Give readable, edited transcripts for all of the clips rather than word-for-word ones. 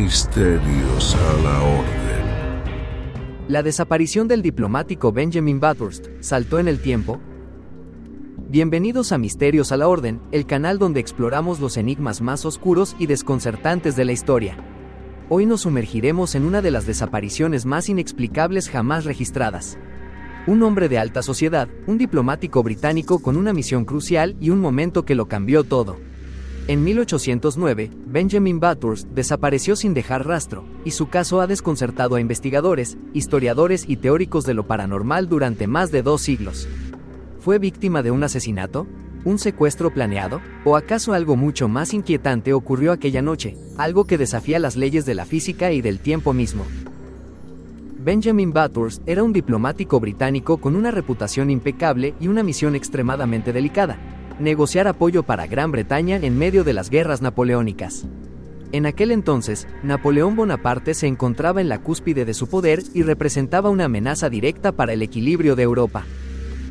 Misterios a la orden. La desaparición del diplomático Benjamin Bathurst saltó en el tiempo. Bienvenidos a Misterios a la Orden, el canal donde exploramos los enigmas más oscuros y desconcertantes de la historia. Hoy nos sumergiremos en una de las desapariciones más inexplicables jamás registradas. Un hombre de alta sociedad, un diplomático británico con una misión crucial y un momento que lo cambió todo. En 1809, Benjamin Bathurst desapareció sin dejar rastro, y su caso ha desconcertado a investigadores, historiadores y teóricos de lo paranormal durante más de 2 siglos. ¿Fue víctima de un asesinato? ¿Un secuestro planeado? ¿O acaso algo mucho más inquietante ocurrió aquella noche, algo que desafía las leyes de la física y del tiempo mismo? Benjamin Bathurst era un diplomático británico con una reputación impecable y una misión extremadamente delicada: negociar apoyo para Gran Bretaña en medio de las guerras napoleónicas. En aquel entonces, Napoleón Bonaparte se encontraba en la cúspide de su poder y representaba una amenaza directa para el equilibrio de Europa.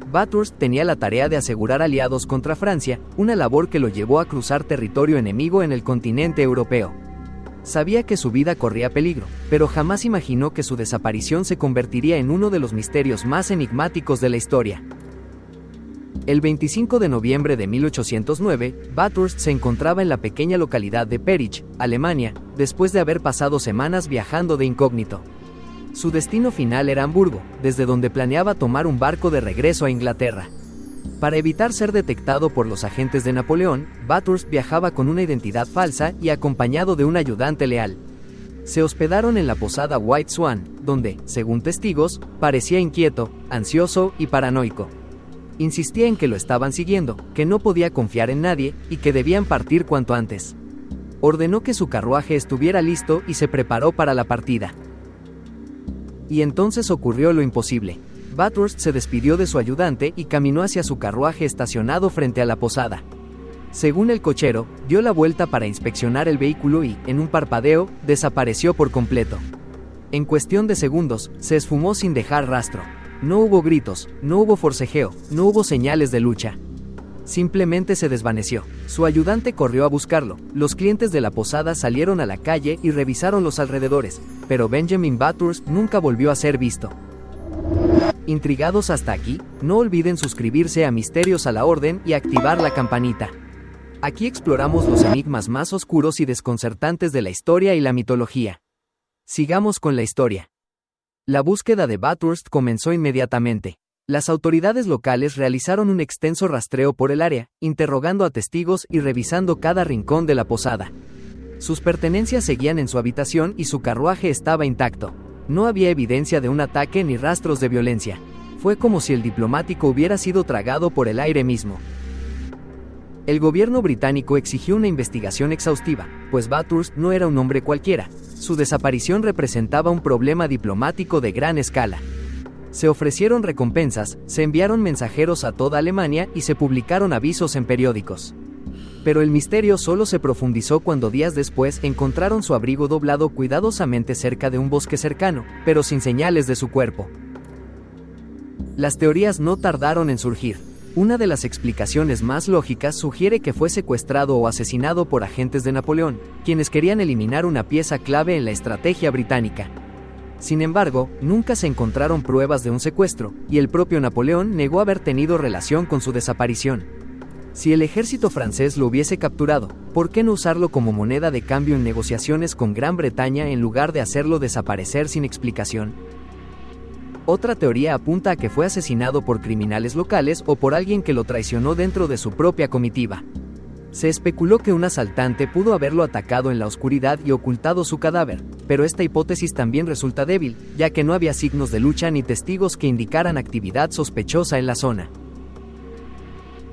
Bathurst tenía la tarea de asegurar aliados contra Francia, una labor que lo llevó a cruzar territorio enemigo en el continente europeo. Sabía que su vida corría peligro, pero jamás imaginó que su desaparición se convertiría en uno de los misterios más enigmáticos de la historia. El 25 de noviembre de 1809, Bathurst se encontraba en la pequeña localidad de Perich, Alemania, después de haber pasado semanas viajando de incógnito. Su destino final era Hamburgo, desde donde planeaba tomar un barco de regreso a Inglaterra. Para evitar ser detectado por los agentes de Napoleón, Bathurst viajaba con una identidad falsa y acompañado de un ayudante leal. Se hospedaron en la posada White Swan, donde, según testigos, parecía inquieto, ansioso y paranoico. Insistía en que lo estaban siguiendo, que no podía confiar en nadie y que debían partir cuanto antes. Ordenó que su carruaje estuviera listo y se preparó para la partida. Y entonces ocurrió lo imposible. Bathurst se despidió de su ayudante y caminó hacia su carruaje estacionado frente a la posada. Según el cochero, dio la vuelta para inspeccionar el vehículo y, en un parpadeo, desapareció por completo. En cuestión de segundos, se esfumó sin dejar rastro. No hubo gritos, no hubo forcejeo, no hubo señales de lucha. Simplemente se desvaneció. Su ayudante corrió a buscarlo. Los clientes de la posada salieron a la calle y revisaron los alrededores, pero Benjamin Bathurst nunca volvió a ser visto. ¿Intrigados hasta aquí? No olviden suscribirse a Misterios a la Orden y activar la campanita. Aquí exploramos los enigmas más oscuros y desconcertantes de la historia y la mitología. Sigamos con la historia. La búsqueda de Bathurst comenzó inmediatamente. Las autoridades locales realizaron un extenso rastreo por el área, interrogando a testigos y revisando cada rincón de la posada. Sus pertenencias seguían en su habitación y su carruaje estaba intacto. No había evidencia de un ataque ni rastros de violencia. Fue como si el diplomático hubiera sido tragado por el aire mismo. El gobierno británico exigió una investigación exhaustiva, pues Bathurst no era un hombre cualquiera. Su desaparición representaba un problema diplomático de gran escala. Se ofrecieron recompensas, se enviaron mensajeros a toda Alemania y se publicaron avisos en periódicos. Pero el misterio solo se profundizó cuando días después encontraron su abrigo doblado cuidadosamente cerca de un bosque cercano, pero sin señales de su cuerpo. Las teorías no tardaron en surgir. Una de las explicaciones más lógicas sugiere que fue secuestrado o asesinado por agentes de Napoleón, quienes querían eliminar una pieza clave en la estrategia británica. Sin embargo, nunca se encontraron pruebas de un secuestro, y el propio Napoleón negó haber tenido relación con su desaparición. Si el ejército francés lo hubiese capturado, ¿por qué no usarlo como moneda de cambio en negociaciones con Gran Bretaña en lugar de hacerlo desaparecer sin explicación? Otra teoría apunta a que fue asesinado por criminales locales o por alguien que lo traicionó dentro de su propia comitiva. Se especuló que un asaltante pudo haberlo atacado en la oscuridad y ocultado su cadáver, pero esta hipótesis también resulta débil, ya que no había signos de lucha ni testigos que indicaran actividad sospechosa en la zona.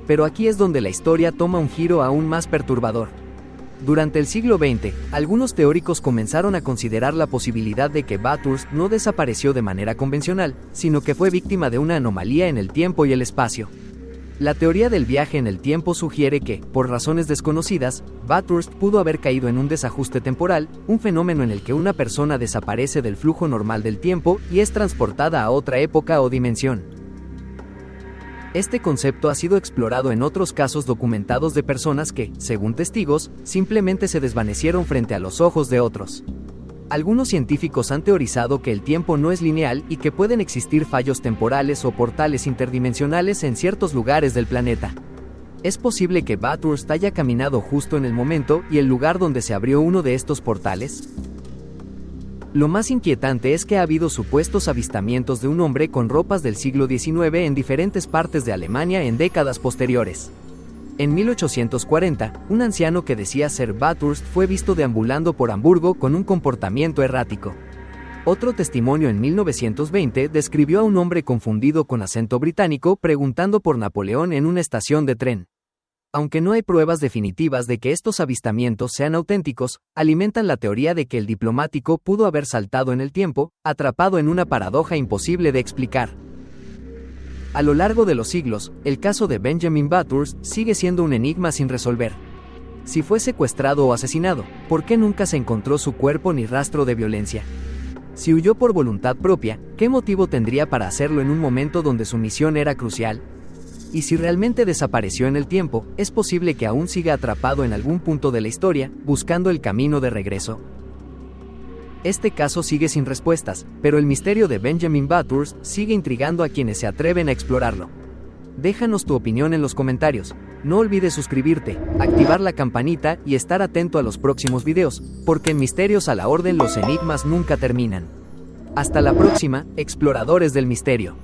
Pero aquí es donde la historia toma un giro aún más perturbador. Durante el siglo XX, algunos teóricos comenzaron a considerar la posibilidad de que Bathurst no desapareció de manera convencional, sino que fue víctima de una anomalía en el tiempo y el espacio. La teoría del viaje en el tiempo sugiere que, por razones desconocidas, Bathurst pudo haber caído en un desajuste temporal, un fenómeno en el que una persona desaparece del flujo normal del tiempo y es transportada a otra época o dimensión. Este concepto ha sido explorado en otros casos documentados de personas que, según testigos, simplemente se desvanecieron frente a los ojos de otros. Algunos científicos han teorizado que el tiempo no es lineal y que pueden existir fallos temporales o portales interdimensionales en ciertos lugares del planeta. Es posible que Bathurst haya caminado justo en el momento y el lugar donde se abrió uno de estos portales. Lo más inquietante es que ha habido supuestos avistamientos de un hombre con ropas del siglo XIX en diferentes partes de Alemania en décadas posteriores. En 1840, un anciano que decía ser Bathurst fue visto deambulando por Hamburgo con un comportamiento errático. Otro testimonio en 1920 describió a un hombre confundido con acento británico preguntando por Napoleón en una estación de tren. Aunque no hay pruebas definitivas de que estos avistamientos sean auténticos, alimentan la teoría de que el diplomático pudo haber saltado en el tiempo, atrapado en una paradoja imposible de explicar. A lo largo de los siglos, el caso de Benjamin Bathurst sigue siendo un enigma sin resolver. Si fue secuestrado o asesinado, ¿por qué nunca se encontró su cuerpo ni rastro de violencia? Si huyó por voluntad propia, ¿qué motivo tendría para hacerlo en un momento donde su misión era crucial? Y si realmente desapareció en el tiempo, ¿es posible que aún siga atrapado en algún punto de la historia, buscando el camino de regreso? Este caso sigue sin respuestas, pero el misterio de Benjamin Bathurst sigue intrigando a quienes se atreven a explorarlo. Déjanos tu opinión en los comentarios. No olvides suscribirte, activar la campanita y estar atento a los próximos videos, porque en Misterios a la Orden los enigmas nunca terminan. Hasta la próxima, exploradores del misterio.